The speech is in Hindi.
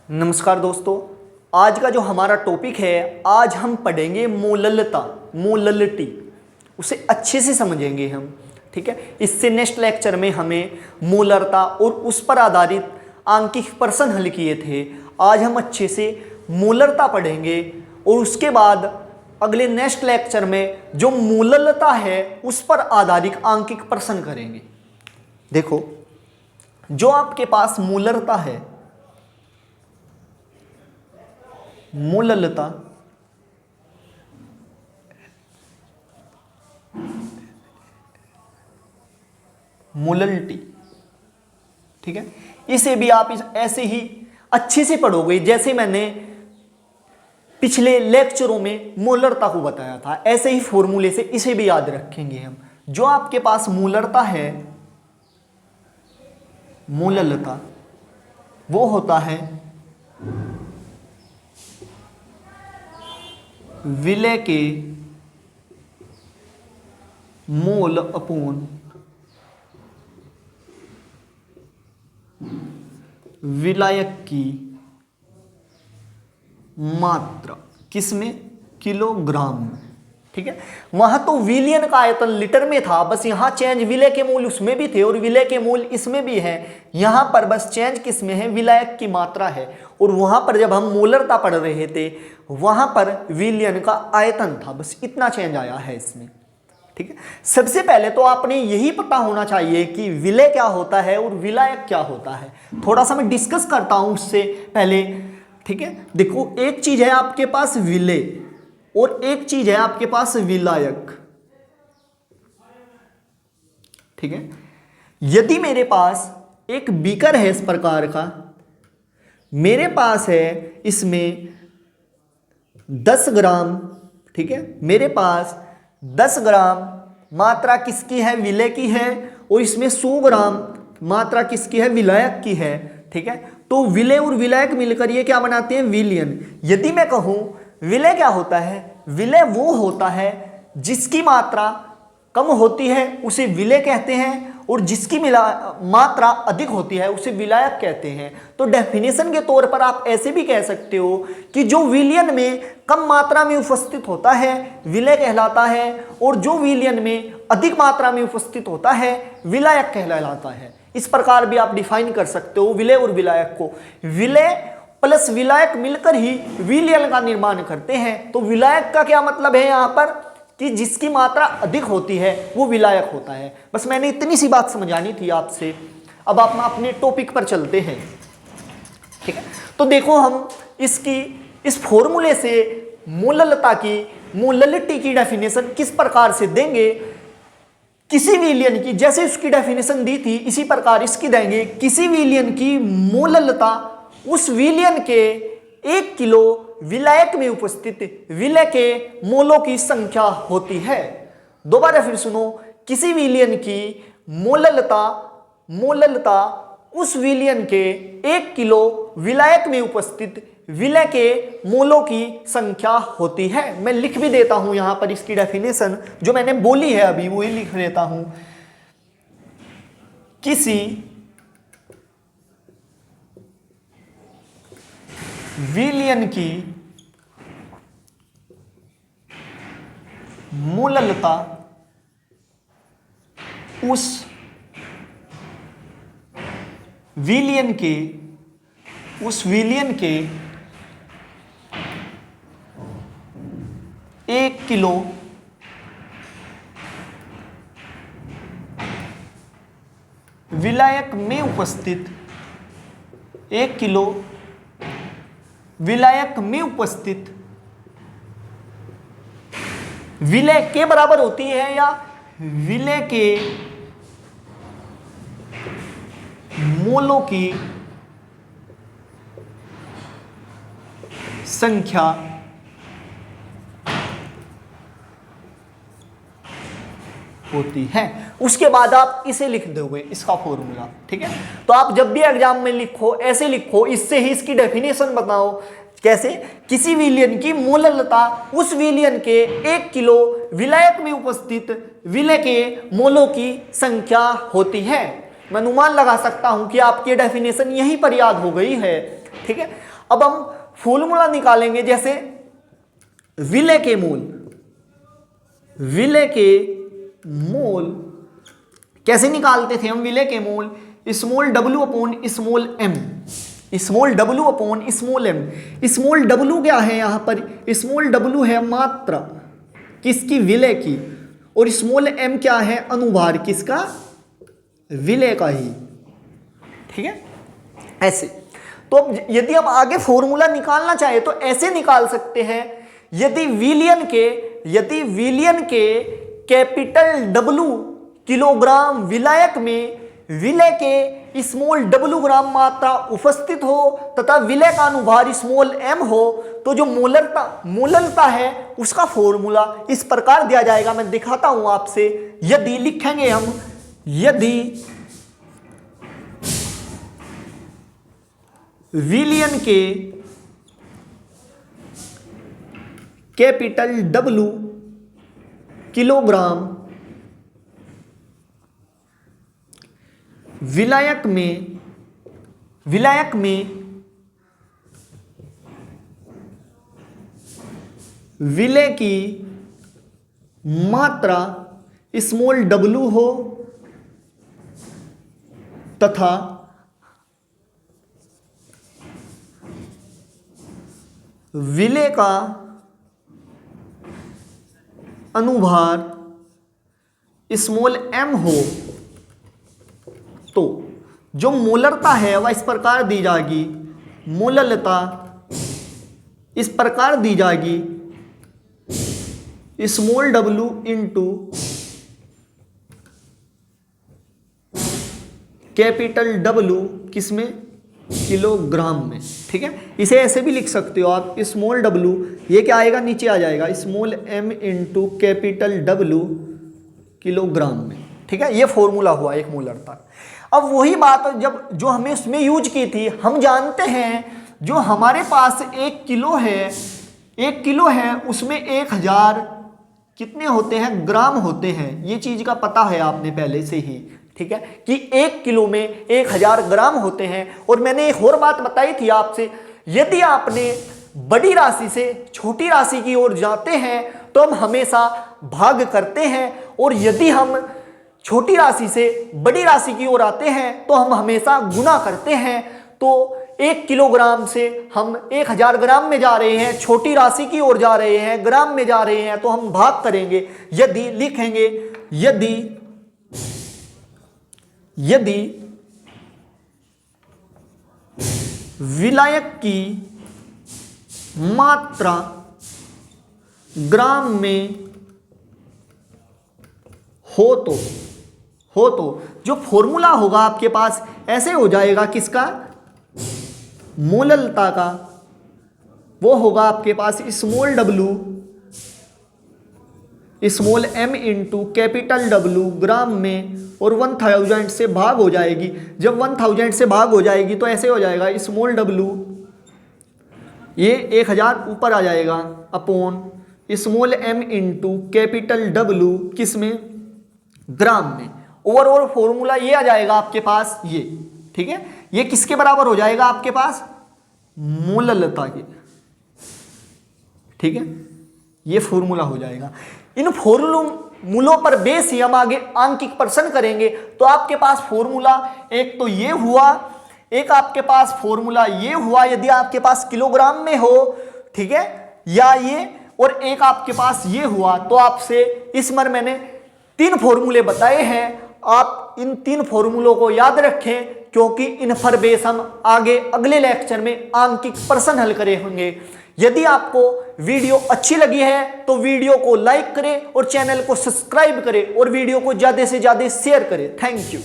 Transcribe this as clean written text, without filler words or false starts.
नमस्कार दोस्तों, आज का जो हमारा टॉपिक है, आज हम पढ़ेंगे मोललता, मोललिटी। उसे अच्छे से समझेंगे हम, ठीक है। इससे नेक्स्ट लेक्चर में हमें मोलरता और उस पर आधारित आंकिक प्रश्न हल किए थे। आज हम अच्छे से मोलरता पढ़ेंगे और उसके बाद अगले नेक्स्ट लेक्चर में जो मोललता है उस पर आधारित आंकिक प्रश्न करेंगे। देखो, जो आपके पास मोलरता है, मोललता, मोललिटी, ठीक है। इसे भी आप ऐसे ही अच्छे से पढ़ोगे जैसे मैंने पिछले लेक्चरों में मोलरता को बताया था। ऐसे ही फॉर्मूले से इसे भी याद रखेंगे हम। जो आपके पास मोलरता है, मोललता, वो होता है विलय के मोल अपॉन विलायक की मात्रा, किसमें? किलोग्राम में, ठीक है। वहां तो विलियन का आयतन लीटर में था, बस यहां चेंज विलय के मूल उसमें भी थे और विलय के मूल इसमें भी है। यहां पर बस चेंज किसमें है? विलायक की मात्रा है। और वहां पर जब हम मोलरता पढ़ रहे थे वहां पर विलियन का आयतन था, बस इतना चेंज आया है इसमें, ठीक है। सबसे पहले तो आपने यही पता होना चाहिए कि विलय क्या होता है और विलायक क्या होता है। थोड़ा सा मैं डिस्कस करता हूं उससे पहले, ठीक है। देखो, एक चीज है आपके पास विलय और एक चीज है आपके पास विलायक, ठीक है। यदि मेरे पास एक बीकर है इस प्रकार का, मेरे पास है इसमें 10 ग्राम, ठीक है। मेरे पास 10 ग्राम मात्रा किसकी है? विलय की है। और इसमें 100 ग्राम मात्रा किसकी है? विलायक की है, ठीक है। तो विलय और विलायक मिलकर ये क्या बनाते हैं? विलियन। यदि मैं कहूं विलय क्या होता है? विलय वो होता है जिसकी मात्रा कम होती है उसे विलय कहते हैं, और जिसकी मात्रा अधिक होती है उसे विलायक कहते हैं। तो डेफिनेशन के तौर पर आप ऐसे भी कह सकते हो कि जो विलियन में कम मात्रा में उपस्थित होता है विलय कहलाता है, और जो विलियन में अधिक मात्रा में उपस्थित होता है विलायक कहलाता है। इस प्रकार भी आप डिफाइन कर सकते हो विलय और विलायक को। विलय प्लस विलायक मिलकर ही विलियन का निर्माण करते हैं। तो विलायक का क्या मतलब है यहाँ पर? कि जिसकी मात्रा अधिक होती है वो विलायक होता है। बस मैंने इतनी सी बात समझानी थी आपसे। अब आप अपने टॉपिक पर चलते हैं, ठीक है। तो देखो, हम इस फॉर्मूले से मोललता की, मोललिटी की डेफिनेशन किस प्रकार से देंगे। किसी विलियन की, जैसे उसकी डेफिनेशन दी थी इसी प्रकार इसकी देंगे। किसी विलियन की मोललता उस विलियन के 1 किलो विलायक में उपस्थित विलय के मोलों की संख्या होती है। दोबारा फिर सुनो, किसी विलियन की मोललता उस विलियन के 1 किलो विलायक में उपस्थित विलय के मोलों की संख्या होती है। मैं लिख भी देता हूं यहां पर इसकी डेफिनेशन, जो मैंने बोली है अभी वही लिख देता हूं। किसी विलियन की मोललता उस विलियन के 1 किलो विलायक में उपस्थित 1 किलो विलायक में उपस्थित विलय के बराबर होती है, या विलय के मोलों की संख्या होती है। उसके बाद आप इसे लिख दोगे, इसका फॉर्मूला, ठीक है। तो आप जब भी एग्जाम में लिखो ऐसे लिखो, इससे ही इसकी डेफिनेशन बताओ। कैसे? किसी विलयन की मोललता उस विलयन के 1 किलो विलायक में उपस्थित विलय के मोलों की संख्या होती है। मैं अनुमान लगा सकता हूं कि आपकी डेफिनेशन यहीं पर याद हो गई है। ठीक है, अब हम फॉर्मूला निकालेंगे, जैसे विलय के मोल, विलय के मोल कैसे निकालते थे हम? विलय के mole small w upon small m, small w upon small m। Small w क्या है यहाँ पर? स्मॉल w है मात्रा किसकी? विलय की। और स्मॉल m क्या है? अनुभार किसका? विलय का ही। ठीक है, ऐसे। तो अब यदि हम आगे फॉर्मूला निकालना चाहे तो ऐसे निकाल सकते हैं, यदि विलयन के कैपिटल W किलोग्राम विलायक में विलय के स्मॉल w ग्राम मात्रा उपस्थित हो तथा विलय का अनुभार स्मॉल m हो, तो जो मोलरता है उसका फॉर्मूला इस प्रकार दिया जाएगा। मैं दिखाता हूं आपसे। यदि लिखेंगे हम, यदि विलयन के कैपिटल W किलोग्राम विलायक में विलय की मात्रा स्मॉल w हो तथा विलय का अनुभार स्मॉल m हो, तो जो मोलरता है वह इस प्रकार दी जाएगी। मोललता इस प्रकार दी जाएगी, small w into capital W किसमें? किलोग्राम में। ठीक है, इसे ऐसे भी लिख सकते हो आप, स्मॉल w, ये क्या आएगा? नीचे आ जाएगा small m into capital W kilogram में। ठीक है, ये फॉर्मूला हुआ एक मोलरता। अब वही बात जब जो हमें उसमें यूज की थी, हम जानते हैं जो हमारे पास 1 किलो है उसमें 1000 कितने होते हैं? ग्राम होते हैं। ये चीज का पता है आपने पहले से ही। ठीक है, कि 1 किलो में 1000 ग्राम होते हैं। और मैंने एक और बात बताई थी आपसे, यदि आपने बड़ी राशि से छोटी राशि की ओर जाते हैं तो हम हमेशा भाग करते हैं, और यदि हम छोटी राशि से बड़ी राशि की ओर आते हैं तो हम हमेशा गुना करते हैं। तो 1 किलोग्राम से हम 1000 ग्राम में जा रहे हैं, छोटी राशि की ओर जा रहे हैं, ग्राम में जा रहे हैं, तो हम भाग करेंगे। यदि लिखेंगे, यदि विलायक की मात्रा ग्राम में हो तो जो फॉर्मूला होगा आपके पास ऐसे हो जाएगा, किसका? मोललता का। वो होगा आपके पास small w small m into capital W gram में, और 1000 से भाग हो जाएगी। जब 1000 से भाग हो जाएगी तो ऐसे हो जाएगा स्मॉल w, ये 1000 ऊपर आ जाएगा, upon small m into capital W किस में? ग्राम में। ओवरऑल फॉर्मूला ये आ जाएगा आपके पास ये। ठीक है, ये किसके बराबर हो जाएगा आपके पास? मोललता के। ठीक है, ये फॉर्मूला हो जाएगा। इन फॉर्मूलों पर बेस ही हम आगे आंकिक प्रश्न करेंगे। तो आपके पास फॉर्मूला एक तो ये हुआ, एक आपके पास फॉर्मूला ये हुआ यदि आपके पास किलोग्राम में हो। ठीक है, या ये, और एक आपके पास ये हुआ। तो आपसे इसमें मैंने 3 फॉर्मूले बताए हैं। आप इन 3 फॉर्मूलों को याद रखें, क्योंकि इन पर बेस हम आगे अगले लेक्चर में आंकिक प्रश्न हल करेंगे। यदि आपको वीडियो अच्छी लगी है तो वीडियो को लाइक करें और चैनल को सब्सक्राइब करें और वीडियो को ज़्यादा से ज़्यादा शेयर करें। Thank you.